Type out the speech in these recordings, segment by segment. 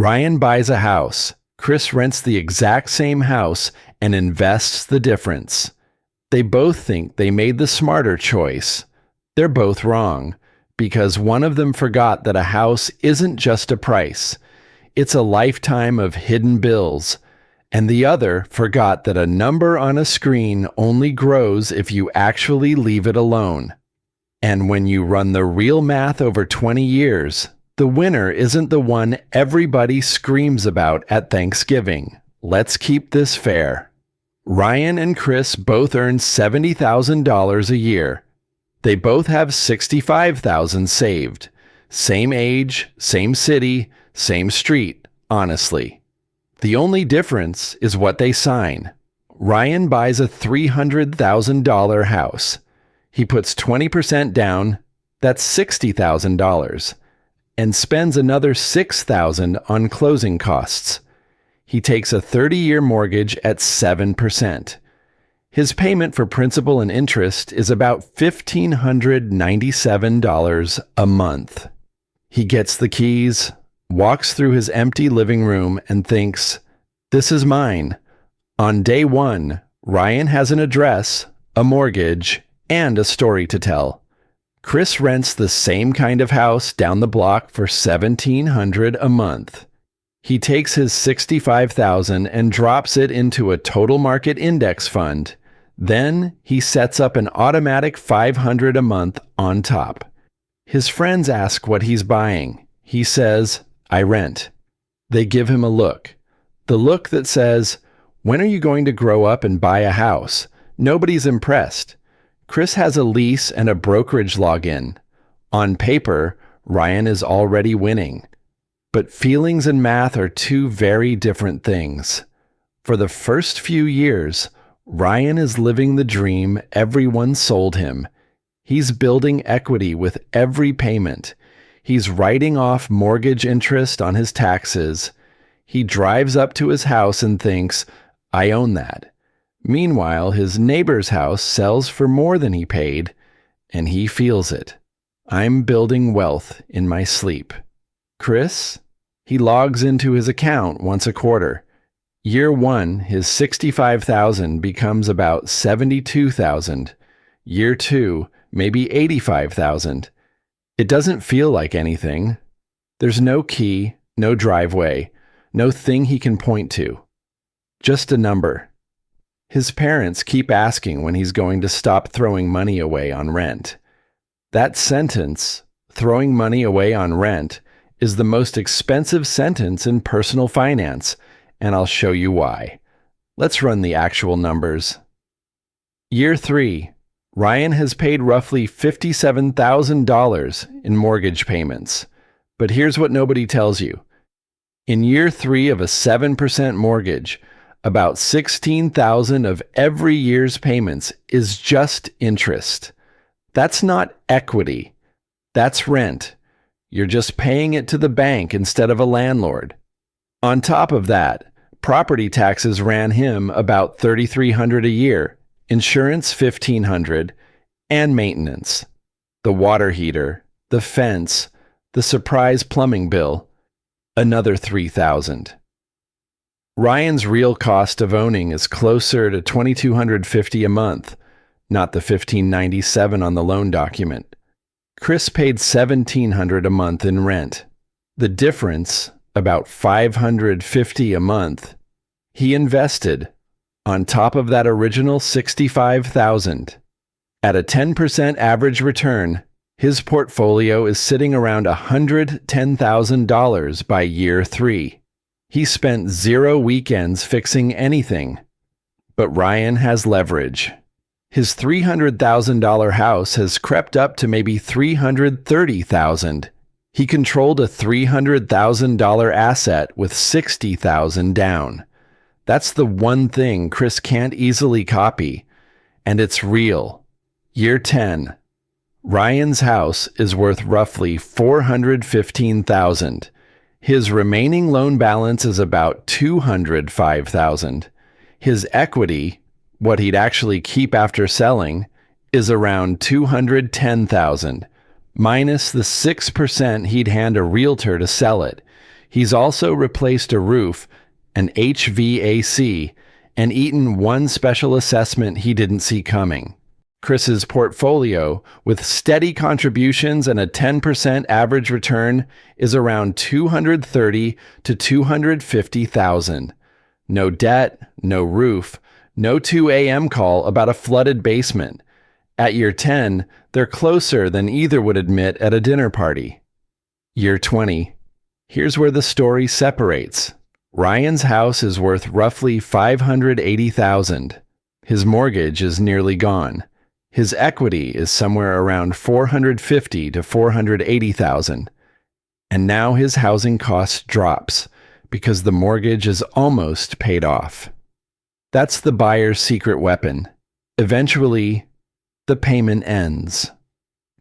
Ryan buys a house. Chris rents the exact same house and invests the difference. They both think they made the smarter choice. They're both wrong, because one of them forgot that a house isn't just a price. It's a lifetime of hidden bills. And the other forgot that a number on a screen only grows if you actually leave it alone. And when you run the real math over 20 years, the winner isn't the one everybody screams about at Thanksgiving. Let's keep this fair. Ryan and Chris both earn $70,000 a year. They both have $65,000 saved. Same age, same city, same street, honestly. The only difference is what they sign. Ryan buys a $300,000 house. He puts 20% down, that's $60,000, and spends another $6,000 on closing costs. He takes a 30-year mortgage at 7%. His payment for principal and interest is about $1,597 a month. He gets the keys, walks through his empty living room, and thinks, "This is mine." On day one, Ryan has an address, a mortgage, and a story to tell. Chris rents the same kind of house down the block for $1,700 a month. He takes his $65,000 and drops it into a total market index fund. Then he sets up an automatic $500 a month on top. His friends ask what he's buying. He says, "I rent." They give him a look. The look that says, "When are you going to grow up and buy a house?" Nobody's impressed. Chris has a lease and a brokerage login. On paper, Ryan is already winning. But feelings and math are two very different things. For the first few years, Ryan is living the dream everyone sold him. He's building equity with every payment. He's writing off mortgage interest on his taxes. He drives up to his house and thinks, "I own that." Meanwhile, his neighbor's house sells for more than he paid, and he feels it. "I'm building wealth in my sleep." Chris? He logs into his account once a quarter. Year one, his $65,000 becomes about $72,000. Year two, maybe $85,000. It doesn't feel like anything. There's no key, no driveway, no thing he can point to. Just a number. His parents keep asking when he's going to stop throwing money away on rent. That sentence, throwing money away on rent, is the most expensive sentence in personal finance, and I'll show you why. Let's run the actual numbers. Year 3, Ryan has paid roughly $57,000 in mortgage payments. But here's what nobody tells you. In year 3 of a 7% mortgage, about $16,000 of every year's payments is just interest. That's not equity. That's rent. You're just paying it to the bank instead of a landlord. On top of that, property taxes ran him about $3,300 a year, insurance $1,500, and maintenance. The water heater, the fence, the surprise plumbing bill, another $3,000. Ryan's real cost of owning is closer to $2,250 a month, not the $1,597 on the loan document. Chris paid $1,700 a month in rent. The difference, about $550 a month, he invested on top of that original $65,000. At a 10% average return, his portfolio is sitting around $110,000 by year 3. He spent 0 weekends fixing anything. But Ryan has leverage. His $300,000 house has crept up to maybe $330,000. He controlled a $300,000 asset with $60,000 down. That's the one thing Chris can't easily copy, and it's real. Year 10. Ryan's house is worth roughly $415,000. His remaining loan balance is about $205,000. His equity, what he'd actually keep after selling, is around $210,000, minus the 6% he'd hand a realtor to sell it. He's also replaced a roof, an HVAC, and eaten one special assessment he didn't see coming. Chris's portfolio, with steady contributions and a 10% average return, is around $230,000 to $250,000. No debt, no roof, no 2 a.m. call about a flooded basement. At year 10, they're closer than either would admit at a dinner party. Year 20. Here's where the story separates. Ryan's house is worth roughly $580,000. His mortgage is nearly gone. His equity is somewhere around $450,000 to $480,000. And now his housing cost drops because the mortgage is almost paid off. That's the buyer's secret weapon. Eventually, the payment ends.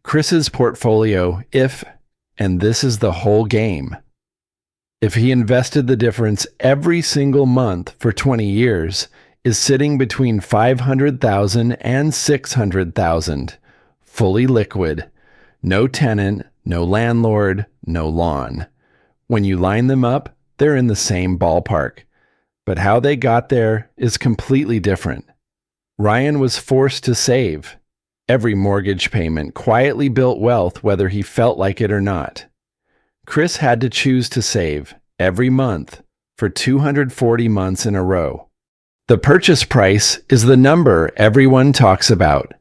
Chris's portfolio, and this is the whole game, if he invested the difference every single month for 20 years, is sitting between $500,000 and $600,000, fully liquid, no tenant, no landlord, no lawn. When you line them up, they're in the same ballpark. But how they got there is completely different. Ryan was forced to save. Every mortgage payment quietly built wealth whether he felt like it or not. Chris had to choose to save every month for 240 months in a row. The purchase price is the number everyone talks about.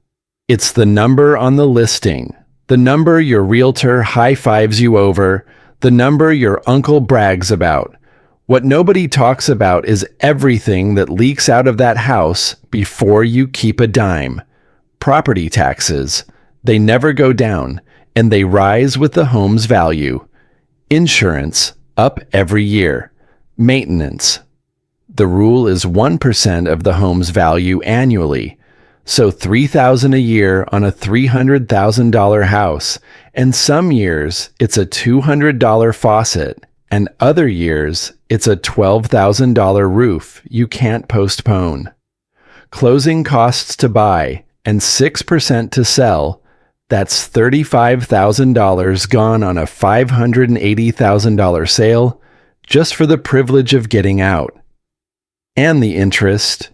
It's the number on the listing, the number your realtor high-fives you over, the number your uncle brags about. What nobody talks about is everything that leaks out of that house before you keep a dime. Property taxes. They never go down, and they rise with the home's value. Insurance, up every year. Maintenance. The rule is 1% of the home's value annually, so $3,000 a year on a $300,000 house, and some years it's a $200 faucet, and other years it's a $12,000 roof you can't postpone. Closing costs to buy and 6% to sell, that's $35,000 gone on a $580,000 sale just for the privilege of getting out. And the interest,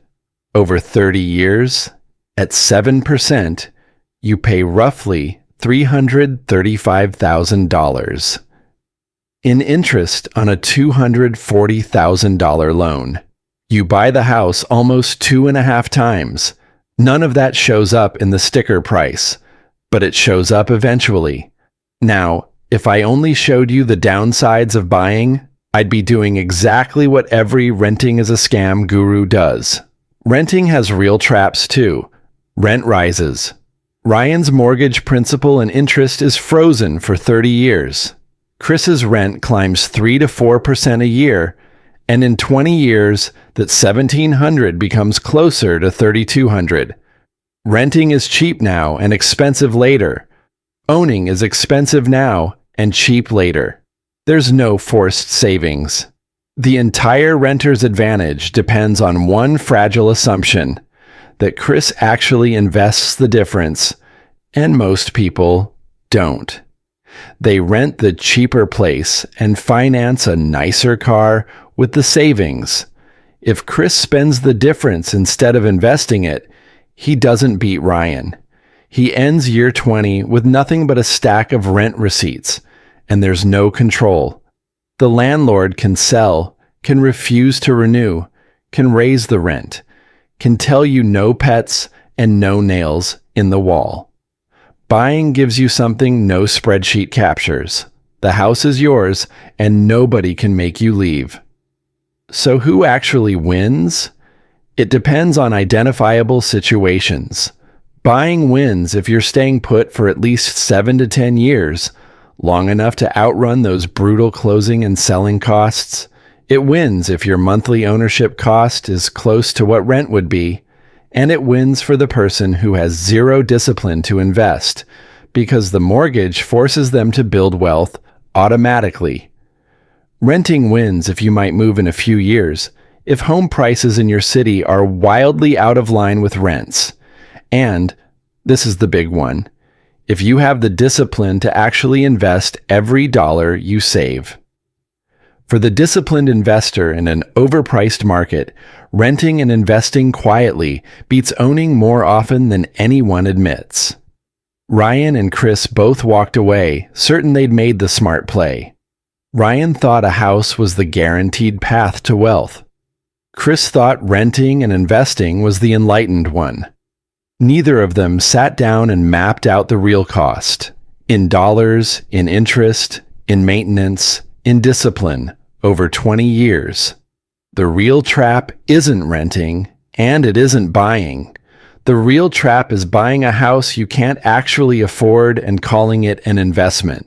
over 30 years, at 7%, you pay roughly $335,000 in interest on a $240,000 loan. You buy the house almost 2.5 times. None of that shows up in the sticker price, but it shows up eventually. Now, if I only showed you the downsides of buying, I'd be doing exactly what every renting is a scam guru does. Renting has real traps too. Rent rises. Ryan's mortgage principal and interest is frozen for 30 years. Chris's rent climbs 3 to 4% a year, and in 20 years, that $1,700 becomes closer to $3,200. Renting is cheap now and expensive later. Owning is expensive now and cheap later. There's no forced savings. The entire renter's advantage depends on one fragile assumption, that Chris actually invests the difference, and most people don't. They rent the cheaper place and finance a nicer car with the savings. If Chris spends the difference instead of investing it, he doesn't beat Ryan. He ends year 20 with nothing but a stack of rent receipts, and there's no control. The landlord can sell, can refuse to renew, can raise the rent, can tell you no pets and no nails in the wall. Buying gives you something no spreadsheet captures. The house is yours, and nobody can make you leave. So who actually wins? It depends on identifiable situations. Buying wins if you're staying put for at least 7 to 10 years, long enough to outrun those brutal closing and selling costs. It wins if your monthly ownership cost is close to what rent would be, and it wins for the person who has zero discipline to invest, because the mortgage forces them to build wealth automatically. Renting wins if you might move in a few years, if home prices in your city are wildly out of line with rents. And, this is the big one, if you have the discipline to actually invest every dollar you save. For the disciplined investor in an overpriced market, renting and investing quietly beats owning more often than anyone admits. Ryan and Chris both walked away, certain they'd made the smart play. Ryan thought a house was the guaranteed path to wealth. Chris thought renting and investing was the enlightened one. Neither of them sat down and mapped out the real cost, in dollars, in interest, in maintenance, in discipline, over 20 years. The real trap isn't renting, and it isn't buying. The real trap is buying a house you can't actually afford and calling it an investment,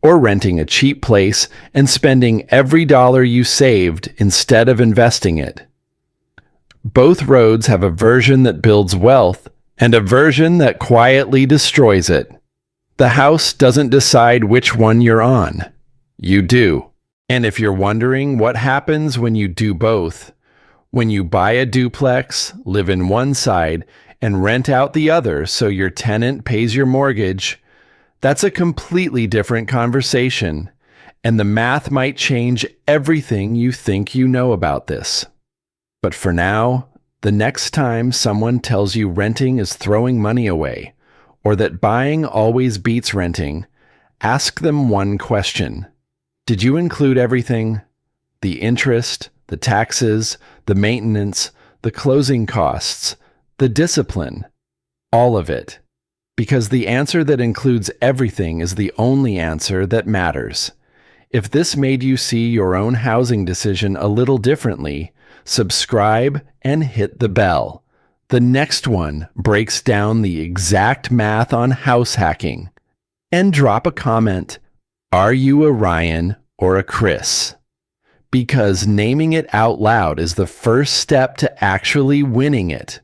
or renting a cheap place and spending every dollar you saved instead of investing it. Both roads have a version that builds wealth and a version that quietly destroys it. The house doesn't decide which one you're on. You do. And if you're wondering what happens when you do both, when you buy a duplex, live in one side, and rent out the other so your tenant pays your mortgage, that's a completely different conversation, and the math might change everything you think you know about this. But for now, the next time someone tells you renting is throwing money away, or that buying always beats renting, ask them one question. Did you include everything? The interest, the taxes, the maintenance, the closing costs, the discipline, all of it. Because the answer that includes everything is the only answer that matters. If this made you see your own housing decision a little differently, subscribe and hit the bell. The next one breaks down the exact math on house hacking. And drop a comment. Are you a Ryan or a Chris? Because naming it out loud is the first step to actually winning it.